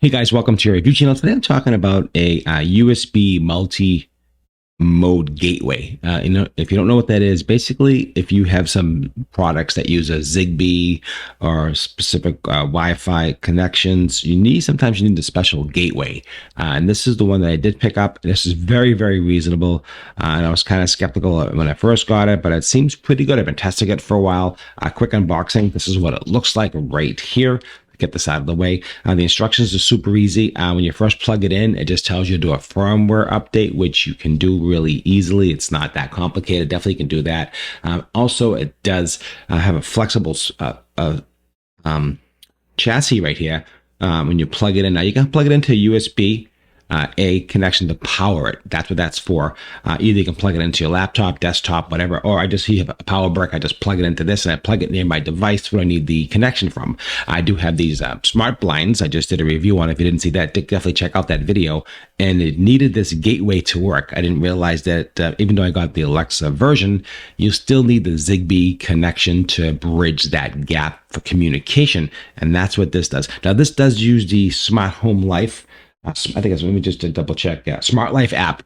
Hey guys, welcome to your review channel. Today I'm talking about a USB multi-mode gateway. If you don't know what that is, basically, if you have some products that use a Zigbee or specific Wi-Fi connections, sometimes you need a special gateway. And this is the one that I did pick up. This is very, very reasonable. And I was kind of skeptical when I first got it, but it seems pretty good. I've been testing it for a while. Quick unboxing. This is what it looks like right here. Get this out of the way. The instructions are super easy. When you first plug it in, it just tells you to do a firmware update, which you can do really easily. It's not that complicated. Definitely can do that. Also, it does have a flexible chassis right here. When you plug it in, now you can plug it into USB A connection to power it. That's what that's for. Either you can plug it into your laptop, desktop, whatever, or you have a power brick. I just plug it into this and I plug it near my device where I need the connection from. I do have these smart blinds. I just did a review on it. If you didn't see that, definitely check out that video. And it needed this gateway to work. I didn't realize that even though I got the Alexa version, you still need the Zigbee connection to bridge that gap for communication. And that's what this does. Now, this does use the Smart Home Life. I think it's, let me just double check. Yeah, Smart Life app.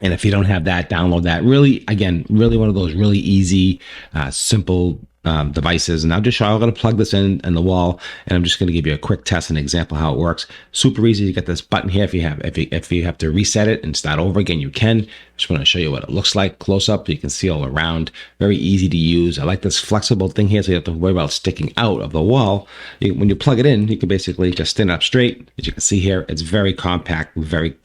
And if you don't have that, download that. Really, again, really one of those really easy, simple devices. And I'm going to plug this in the wall, and I'm just going to give you a quick test and example how it works. Super easy. You get this button here. If you have to reset it and start over again, you can. Just want to show you what it looks like close up. You can see all around. Very easy to use. I like this flexible thing here, so you don't have to worry about sticking out of the wall. When you plug it in, you can basically just stand up straight. As you can see here, it's very compact, very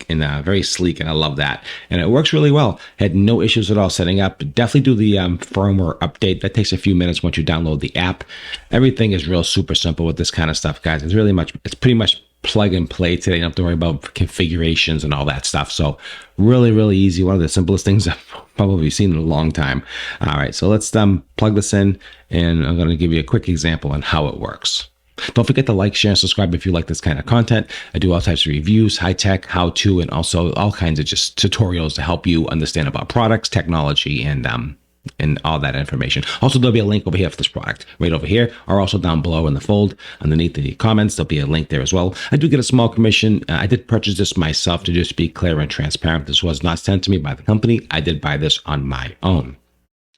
sleek, and I love that. And it works really well. Had no issues at all setting up. Definitely do the firmware update. That takes a few minutes once you download the app. Everything is real super simple with this kind of stuff, guys. It's pretty much plug and play today. You don't have to worry about configurations and all that stuff. So really, really easy. One of the simplest things I've probably seen in a long time. All right, so let's plug this in, and I'm going to give you a quick example on how it works. Don't forget to like, share, and subscribe if you like this kind of content. I do all types of reviews, high-tech, how-to, and also all kinds of just tutorials to help you understand about products, technology, and all that information. Also, there'll be a link over here for this product, right over here, or also down below in the fold underneath the comments. There'll be a link there as well. I do get a small commission. I did purchase this myself, to just be clear and transparent. This was not sent to me by the company. I did buy this on my own.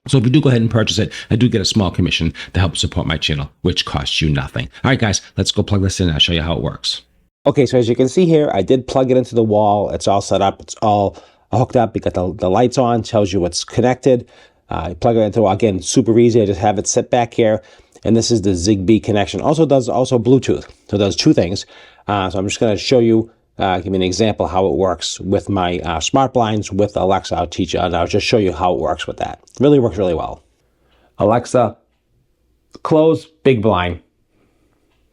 So if you do go ahead and purchase it, I do get a small commission to help support my channel, which costs you nothing. All right, guys, let's go plug this in and I'll show you how it works. Okay, so as you can see here, I did plug it into the wall. It's all set up. It's all hooked up. You got the lights on, tells you what's connected. Plug it into, again, super easy. I just have it sit back here. And this is the Zigbee connection. Also does Bluetooth. So it does two things. So I'm just going to show you, give me an example how it works with my smart blinds with Alexa. I'll teach you, and I'll just show you how it works with that. Really works really well. Alexa, close big blind.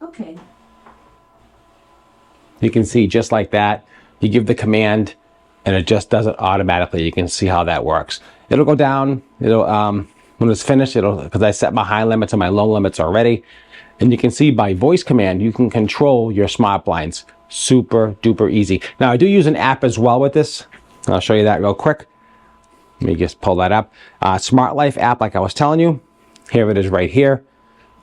Okay. You can see just like that. You give the command, and it just does it automatically. You can see how that works. It'll go down. It'll when it's finished, because I set my high limits and my low limits already. And you can see by voice command, you can control your smart blinds. Super duper easy. Now I do use an app as well with this. I'll show you that real quick. Let me just pull that up. Smart Life app, like I was telling you. Here it is right here.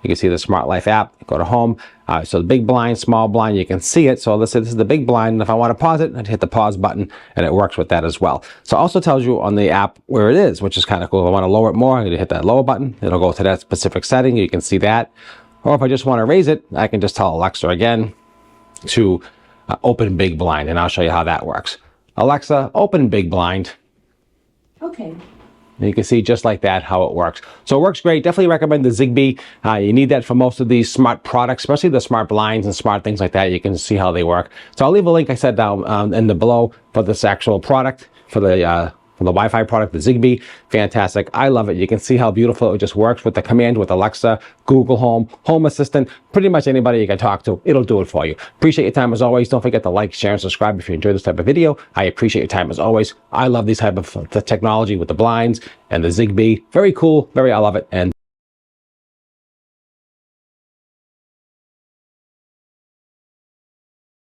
You can see the Smart Life app. Go to home. So the big blind, small blind, you can see it. So this is the big blind. And if I want to pause it, I'd hit the pause button, and it works with that as well. So it also tells you on the app where it is, which is kind of cool. If I want to lower it more, I hit that lower button. It'll go to that specific setting. You can see that. Or if I just want to raise it, I can just tell Alexa again to open big blind, and I'll show you how that works. Alexa, open big blind. Okay. And you can see just like that how it works. So it works great. Definitely recommend the Zigbee. You need that for most of these smart products, especially the smart blinds and smart things like that. You can see how they work. So I'll leave a link, I said, down in the below for this actual product, for the Wi-Fi product, the Zigbee. Fantastic. I love it. You can see how beautiful it just works with the command with Alexa, Google Home, Home Assistant, pretty much anybody you can talk to, it'll do it for you. Appreciate your time as always. Don't forget to like, share, and subscribe if you enjoy this type of video. I appreciate your time as always. I love these type of the technology with the blinds and the Zigbee. Very cool. I love it. And